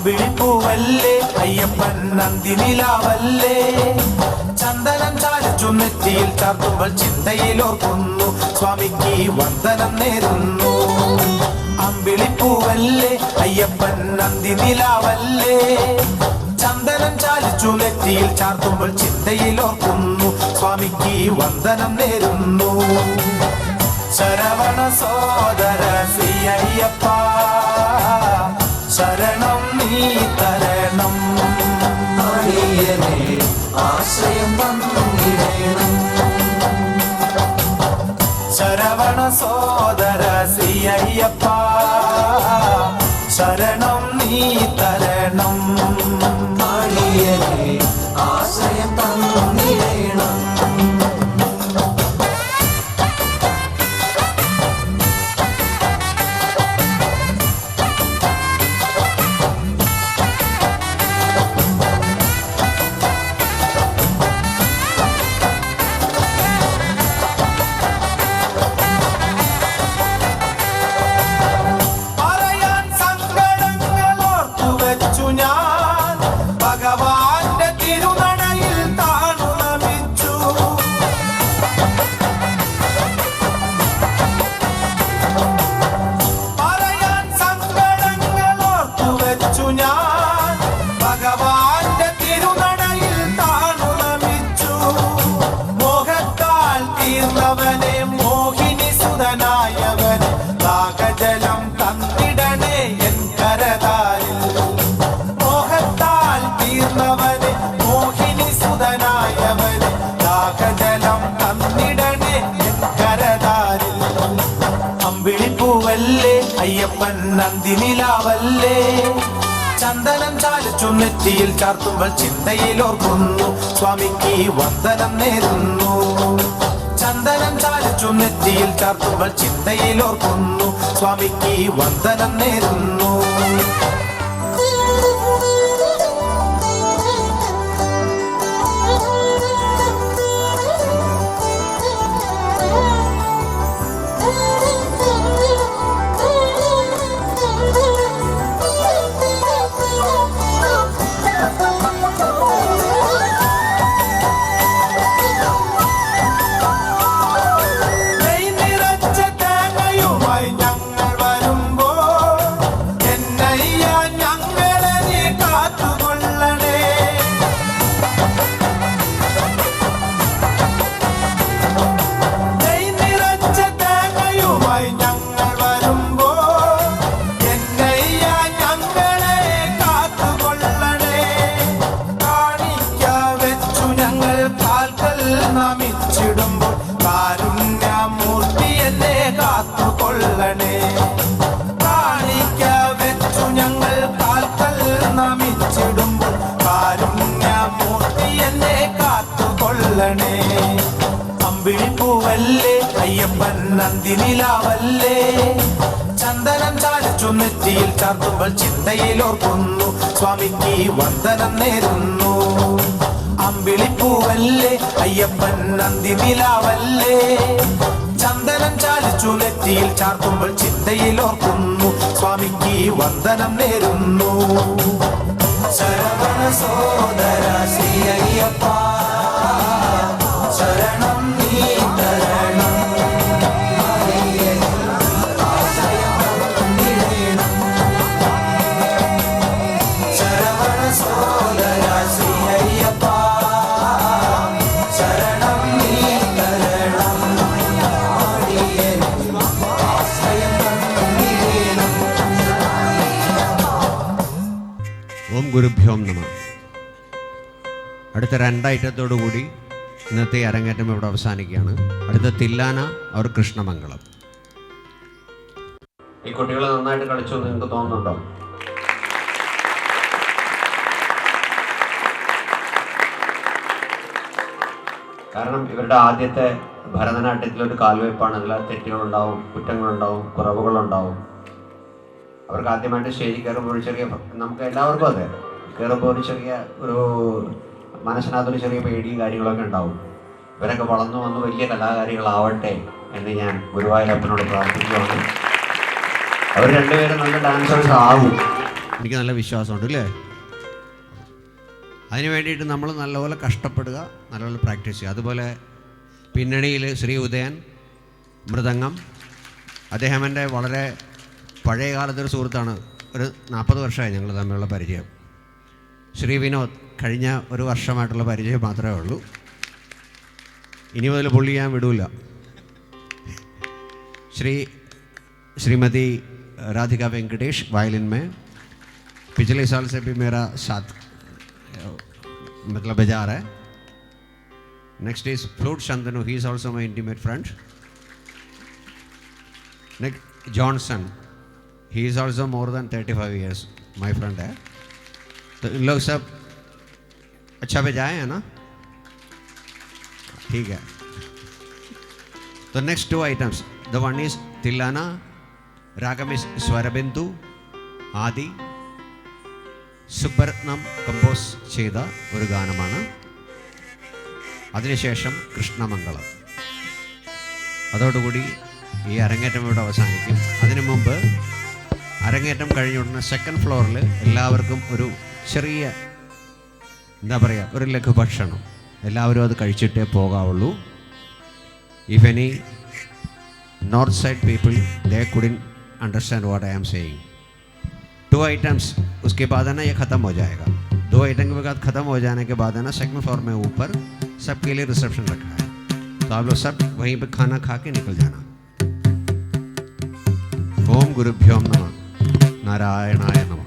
അമ്പിളിപ്പൂവല്ലേ അയ്യപ്പൻ നന്ദിനിലാവല്ലേ ചന്ദനം ചാലിച്ചു നെറ്റിയിൽ ചാർത്തുമ്പോൾ ചിന്തയിലോർക്കുന്നു സ്വാമിക്ക് വന്ദനം നേരുന്നു അമ്പിളിപ്പൂവല്ലേ അയ്യപ്പൻ നന്ദിനിലാവല്ലേ ചന്ദനം ചാലിച്ചു നെറ്റിയിൽ ചാർത്തുമ്പോൾ ചിന്തയിലോർക്കുന്നു സ്വാമിക്ക് വന്ദനം നേരുന്നു ശരവണ സോദര ശ്രീ അയ്യപ്പ ശരണം നീ തരണം ആശ്രയം തന്നിടേണം ശരവണ സോദര ശ്രീ അയ്യപ്പ ശരണം നീ തരണം ആശ്രയം തന്നിടേണം മോഹിനി സുതനായവനെ ദാഹജലം തന്നിടണേ എൻ കരതാരിൽ മോഹത്താൽ തീർന്നവനെ മോഹിനി സുതനായവനെ ദാഹജലം തന്നിടണേ എൻ കരതാരിൽ അമ്പിളിപ്പൂവല്ലേ അയ്യപ്പൻ നന്ദിനിലാവല്ലേ ചന്ദനം ചാലിച്ചു നെറ്റിയിൽ ചാർത്തുമ്പോൾ ചിന്തയിലോർക്കുന്നു സ്വാമിക്ക് വന്ദനം നേരുന്നു ചന്ദനം ചാലിച്ചു നെറ്റിയിൽ ചാർത്തുമ്പോൾ ചിന്തയിലോർക്കുന്നു സ്വാമിക്ക് വന്ദനം നേരുന്നു നമിച്ചിടുമ്പോൾ കാരുണ്യമൂർത്തി എന്നെ കാത്തുകൊള്ളണേ കാണിക്ക വെച്ചു ഞങ്ങൾ കാൽക്കൽ നമിച്ചിടുമ്പോൾ കാരുണ്യമൂർത്തി എന്നെ കാത്തുകൊള്ളണേ അമ്പിളിപ്പൂവല്ലേ അയ്യപ്പൻ നന്ദിനിലാവല്ലേ ചന്ദനം ചാലിച്ചു നെറ്റിയിൽ ചാർത്തുമ്പോൾ ചിന്തയിലോർക്കുന്നു സ്വാമിക്ക് വന്ദനം നേരുന്നു അമ്പിളിപ്പൂവല്ലേ അയ്യപ്പൻ നന്ദിനിലാവല്ലേ ചന്ദനം ചാലിച്ചു നെറ്റിയിൽ ചാർത്തുമ്പോൾ ചിന്തയിലോർക്കുന്നു സ്വാമിക്ക് വന്ദനം നേരുന്നു ശരവണ സോദര ശ്രീ അയ്യപ്പ ശരണം നീ തരണം ശരവണ സോദര ശ്രീ അയ്യപ്പ ഓം ഗുരുഭ്യോം നമ. അടുത്ത 2 ഐറ്റത്തോടുകൂടി ഇന്നത്തെ അരങ്ങേറ്റം ഇവിടെ അവസാനിക്കുകയാണ്. അടുത്ത തില്ലാന അവർ കൃഷ്ണമംഗളം. ഈ കുട്ടികൾ നന്നായിട്ട് കളിച്ചു എന്ന് നിങ്ങൾക്ക് തോന്നുന്നുണ്ടോ? കാരണം ഇവരുടെ ആദ്യത്തെ ഭരതനാട്യത്തിലൊരു കാൽവയ്പ്പാണ്. അതിൽ തെറ്റുകളുണ്ടാവും, കുറ്റങ്ങളുണ്ടാവും, കുറവുകളുണ്ടാവും. അവർക്ക് ആദ്യമായിട്ട് സ്റ്റേജിൽ കയറുമ്പോൾ ഒരു ചെറിയ, നമുക്ക് എല്ലാവർക്കും അതെ, കയറുമ്പോൾ ഒരു ചെറിയ ഒരു മനസ്സിനകത്തൊരു ചെറിയ പേടിയും കാര്യങ്ങളൊക്കെ ഉണ്ടാവും. ഇവരൊക്കെ വളർന്നു വന്ന് വലിയ കലാകാരികളാവട്ടെ എന്ന് ഞാൻ ഗുരുവായൂരപ്പനോട് പ്രാർത്ഥിക്കുകയാണ്. അവർ രണ്ടുപേരും നല്ല ഡാൻസേഴ്സ് ആവും. എനിക്ക് നല്ല വിശ്വാസമുണ്ട് അല്ലേ? അതിന് വേണ്ടിയിട്ട് നമ്മൾ നല്ലപോലെ കഷ്ടപ്പെടുക, നല്ലപോലെ പ്രാക്ടീസ് ചെയ്യുക. അതുപോലെ പിന്നണിയിൽ ശ്രീ ഉദയൻ മൃദംഗം, അദ്ദേഹം എൻ്റെ വളരെ പഴയ കാലത്തൊരു സുഹൃത്താണ്. ഒരു 40 വർഷമായി ഞങ്ങൾ തമ്മിലുള്ള പരിചയം. ശ്രീ വിനോദ് കഴിഞ്ഞ ഒരു വർഷമായിട്ടുള്ള പരിചയം മാത്രമേ ഉള്ളൂ. ഇനി മുതൽ പുള്ളി ഞാൻ വിടൂല. श्रीमती राधिका वेंकटेश वायलिन में पिछले साल से भी मेरा साथ मतलब बजा रहा है. Next is flute Shantanu, he is also my intimate friend. Next Johnson, he is also more than 35 years my friend है. तो इन लोग सब अच्छा बजाए हैं ना? ठीक है. तो next 2 items, the one is Tilana, ragam is Swarabindu, Adi, Subbaratnam compose ചെയ്ത ഒരു ഗാനമാണ്. അതിനുശേഷം കൃഷ്ണമംഗളം. അതോടുകൂടി ഈ അരങ്ങേറ്റം ഇവിടെ അവസാനിക്കും. അതിനു മുമ്പ് അരങ്ങേറ്റം കഴിഞ്ഞ ഉടനെ സെക്കൻഡ് ഫ്ലോറിൽ എല്ലാവർക്കും ഒരു ചെറിയ എന്താ പറയുക, ഒരു ലഘുഭക്ഷണം. എല്ലാവരും അത് കഴിച്ചിട്ടേ പോകാവുള്ളൂ. If any north side people, they couldn't understand what I am saying. 2 items उसके बाद है ना ये ख़त्म हो जाएगा. 2 आइटम के बाद ख़त्म हो जाने के बाद है ना सेकंड फ्लोर में ऊपर सबके लिए रिसेप्शन रखा है. तो आप लोग सब वहीं पे खाना खा के निकल जाना. ओम गुरुभ्यो नमः, नारायणाय नमः.